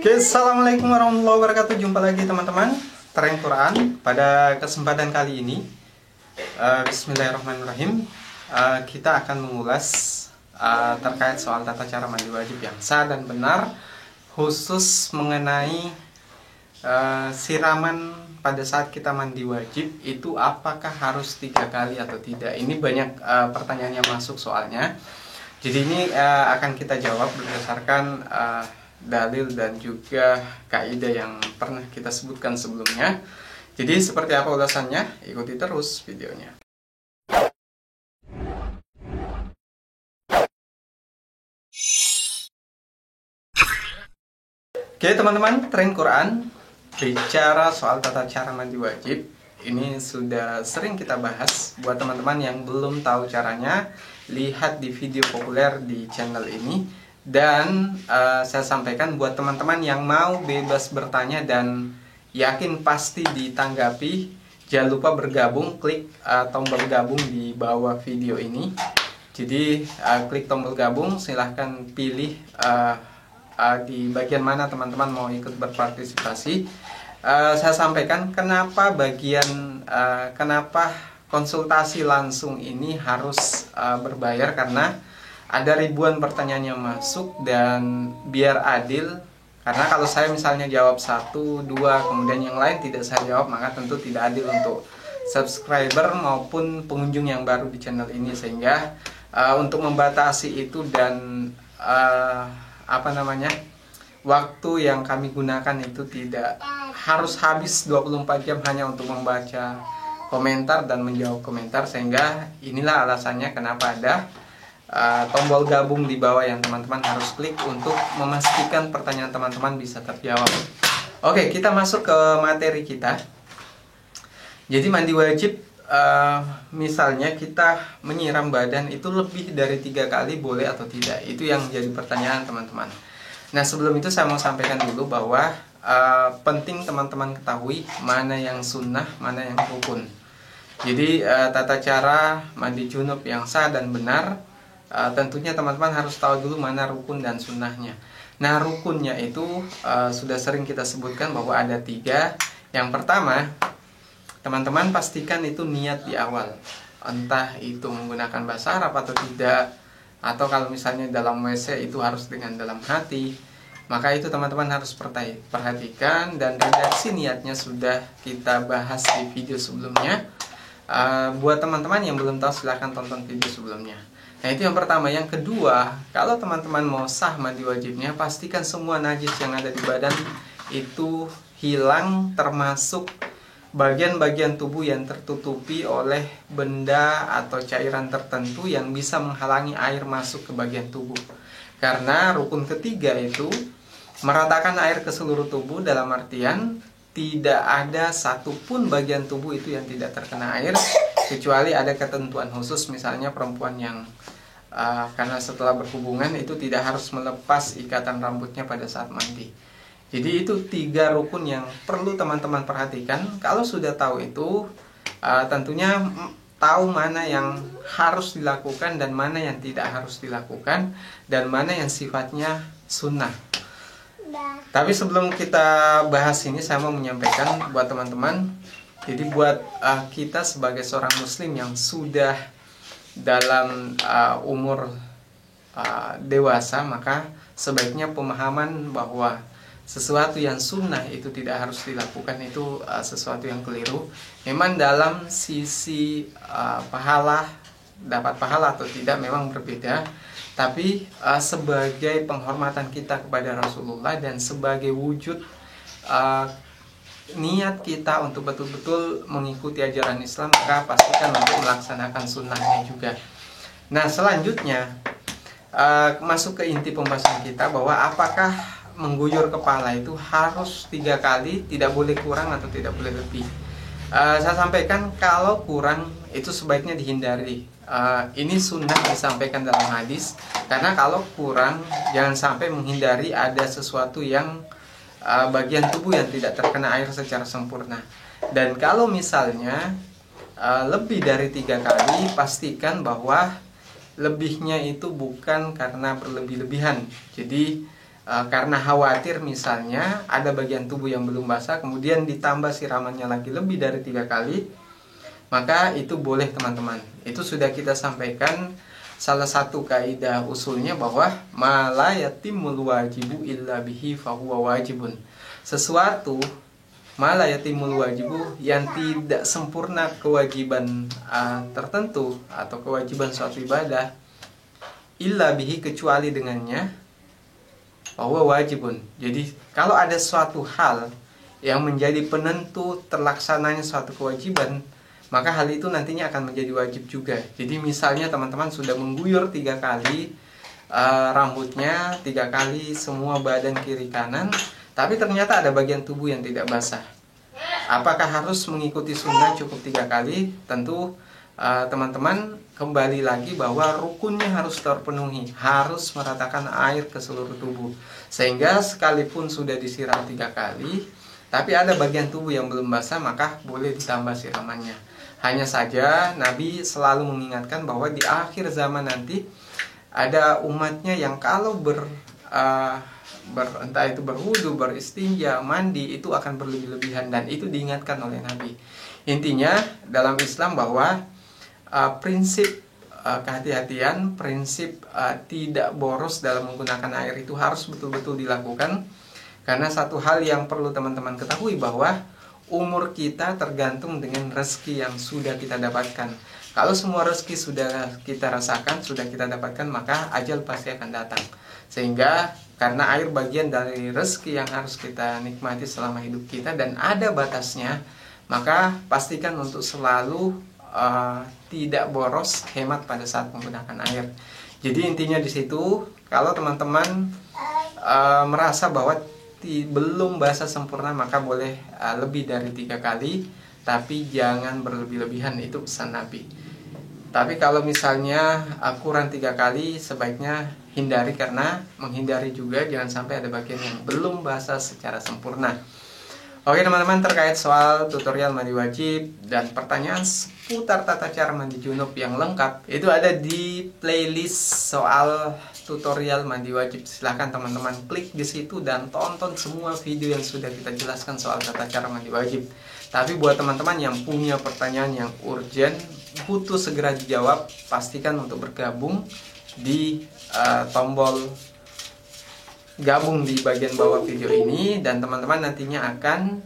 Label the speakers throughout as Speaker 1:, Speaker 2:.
Speaker 1: Oke, assalamualaikum warahmatullahi wabarakatuh. Jumpa lagi teman-teman, Tren Quran. Pada kesempatan kali ini, Bismillahirrahmanirrahim, kita akan mengulas terkait soal tata cara mandi wajib yang sah dan benar, khusus mengenai siraman pada saat kita mandi wajib itu apakah harus 3 kali atau tidak. Ini banyak pertanyaan yang masuk soalnya. Jadi ini akan kita jawab berdasarkan dalil dan juga kaidah yang pernah kita sebutkan sebelumnya. Jadi seperti apa ulasannya? Ikuti terus videonya. Oke teman-teman, Tren Quran bicara soal tata cara mandi wajib. Ini sudah sering kita bahas. Buat teman-teman yang belum tahu caranya, lihat di video populer di channel ini. Dan saya sampaikan buat teman-teman yang mau bebas bertanya dan yakin pasti ditanggapi, jangan lupa bergabung, klik tombol gabung di bawah video ini. Jadi klik tombol gabung, silahkan pilih di bagian mana teman-teman mau ikut berpartisipasi. Saya sampaikan kenapa kenapa konsultasi langsung ini harus berbayar, karena ada ribuan pertanyaan yang masuk dan biar adil, karena kalau saya misalnya jawab 1, 2 kemudian yang lain tidak saya jawab, maka tentu tidak adil untuk subscriber maupun pengunjung yang baru di channel ini. Sehingga untuk membatasi itu dan waktu yang kami gunakan itu tidak harus habis 24 jam hanya untuk membaca komentar dan menjawab komentar. Sehingga inilah alasannya kenapa ada tombol gabung di bawah yang teman-teman harus klik untuk memastikan pertanyaan teman-teman bisa terjawab. Oke, kita masuk ke materi kita. Jadi mandi wajib, misalnya kita menyiram badan itu lebih dari 3 kali boleh atau tidak? Itu yang jadi pertanyaan teman-teman. Nah sebelum itu saya mau sampaikan dulu bahwa penting teman-teman ketahui mana yang sunnah, mana yang rukun. Jadi tata cara mandi junub yang sah dan benar, tentunya teman-teman harus tahu dulu mana rukun dan sunnahnya. Nah rukunnya itu sudah sering kita sebutkan bahwa ada 3. Yang pertama, teman-teman pastikan itu niat di awal, entah itu menggunakan bahasa Arab atau tidak, atau kalau misalnya dalam WC itu harus dengan dalam hati, maka itu teman-teman harus perhatikan. Dan redaksi niatnya sudah kita bahas di video sebelumnya. Buat teman-teman yang belum tahu, silahkan tonton video sebelumnya. Nah itu yang pertama. Yang kedua, kalau teman-teman mau sah mandi wajibnya, pastikan semua najis yang ada di badan itu hilang, termasuk bagian-bagian tubuh yang tertutupi oleh benda atau cairan tertentu yang bisa menghalangi air masuk ke bagian tubuh. Karena rukun ketiga itu meratakan air ke seluruh tubuh, dalam artian tidak ada satupun bagian tubuh itu yang tidak terkena air, kecuali ada ketentuan khusus, misalnya perempuan yang karena setelah berhubungan itu tidak harus melepas ikatan rambutnya pada saat mandi. Jadi itu 3 rukun yang perlu teman-teman perhatikan. Kalau sudah tahu itu, tentunya tahu mana yang harus dilakukan dan mana yang tidak harus dilakukan, dan mana yang sifatnya sunnah. Tapi sebelum kita bahas ini, saya mau menyampaikan buat teman-teman. Jadi buat kita sebagai seorang muslim yang sudah dalam umur dewasa, maka sebaiknya pemahaman bahwa sesuatu yang sunnah itu tidak harus dilakukan itu sesuatu yang keliru. Memang dalam sisi pahala, dapat pahala atau tidak memang berbeda. Tapi sebagai penghormatan kita kepada Rasulullah dan sebagai wujud niat kita untuk betul-betul mengikuti ajaran Islam, maka pastikan untuk melaksanakan sunnahnya juga. Nah selanjutnya masuk ke inti pembahasan kita, bahwa apakah mengguyur kepala itu harus 3 kali, tidak boleh kurang atau tidak boleh lebih. Saya sampaikan kalau kurang itu sebaiknya dihindari. Ini sunnah disampaikan dalam hadis, karena kalau kurang jangan sampai menghindari ada sesuatu yang bagian tubuh yang tidak terkena air secara sempurna. Dan kalau misalnya lebih dari 3 kali, pastikan bahwa lebihnya itu bukan karena berlebih-lebihan. Jadi karena khawatir misalnya ada bagian tubuh yang belum basah, kemudian ditambah siramannya lagi lebih dari 3 kali, maka itu boleh teman-teman. Itu sudah kita sampaikan salah satu kaidah usulnya bahwa ma la yatimul wajibu illa bihi fahuwa wajibun. Sesuatu ma la yatimul wajibu, yang tidak sempurna kewajiban tertentu atau kewajiban suatu ibadah, illa bihi, kecuali dengannya, bahwa wajibun. Jadi kalau ada suatu hal yang menjadi penentu terlaksananya suatu kewajiban, maka hal itu nantinya akan menjadi wajib juga. Jadi misalnya teman-teman sudah mengguyur 3 kali rambutnya, 3 kali semua badan kiri kanan, tapi ternyata ada bagian tubuh yang tidak basah. Apakah harus mengikuti sunnah cukup 3 kali? Tentu teman-teman kembali lagi bahwa rukunnya harus terpenuhi, harus meratakan air ke seluruh tubuh, sehingga sekalipun sudah disiram 3 kali tapi ada bagian tubuh yang belum basah, maka boleh ditambah siramannya. Hanya saja Nabi selalu mengingatkan bahwa di akhir zaman nanti ada umatnya yang kalau entah itu berwudu, beristinja, mandi, itu akan berlebih-lebihan, dan itu diingatkan oleh Nabi. Intinya dalam Islam bahwa prinsip kehati-hatian, prinsip tidak boros dalam menggunakan air itu harus betul-betul dilakukan. Karena satu hal yang perlu teman-teman ketahui bahwa umur kita tergantung dengan rezeki yang sudah kita dapatkan. Kalau semua rezeki sudah kita rasakan, sudah kita dapatkan, maka ajal pasti akan datang. Sehingga karena air bagian dari rezeki yang harus kita nikmati selama hidup kita dan ada batasnya, maka pastikan untuk selalu tidak boros, hemat pada saat menggunakan air. Jadi intinya di situ, kalau teman-teman merasa bahwa belum basah sempurna, maka boleh lebih dari 3 kali, tapi jangan berlebih-lebihan, itu pesan Nabi. Tapi kalau misalnya kurang 3 kali, sebaiknya hindari, karena menghindari juga jangan sampai ada bagian yang belum basah secara sempurna. Oke teman-teman, terkait soal tutorial mandi wajib dan pertanyaan seputar tata cara mandi junub yang lengkap, itu ada di playlist soal tutorial mandi wajib. Silahkan teman-teman klik di situ dan tonton semua video yang sudah kita jelaskan soal tata cara mandi wajib. Tapi buat teman-teman yang punya pertanyaan yang urgent, butuh segera dijawab, pastikan untuk bergabung di tombol gabung di bagian bawah video ini, dan teman-teman nantinya akan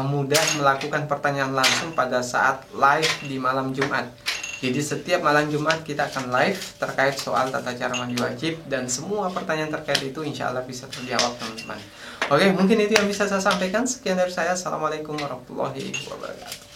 Speaker 1: mudah melakukan pertanyaan langsung pada saat live di malam Jumat. Jadi setiap malam Jumat kita akan live terkait soal tata cara mandi wajib, dan semua pertanyaan terkait itu insya Allah bisa terjawab teman-teman. Oke, mungkin itu yang bisa saya sampaikan. Sekian dari saya. Assalamualaikum warahmatullahi wabarakatuh.